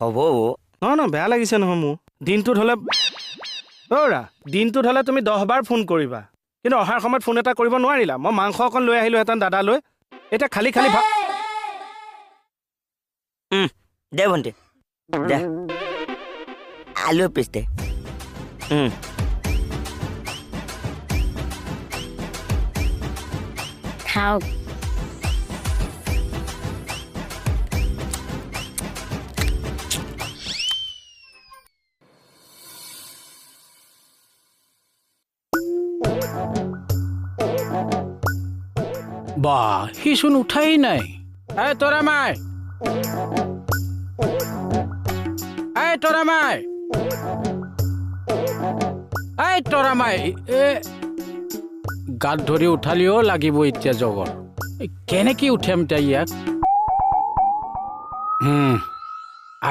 হ'ব নহয় বেয়া লাগিছে নহয় মোৰ দিনটোত হ'লে দিনটোত হ'লে তুমি 10 বাৰ ফোন কৰিবা কিন্তু অহাৰ সময়ত ফোন এটা কৰিব নোৱাৰিলা মই মাংস অকণ লৈ আহিলোহেঁতেন দাদালৈ এতিয়া খালি দে ভণ্টি দে আলু পিছ দে খাওক বাহ সিচোন উঠাই নাই তৰা মাই গাত ধৰি উঠালিও লাগিব এতিয়া জগৰ কেনেকে উঠাম এতিয়া ইয়াক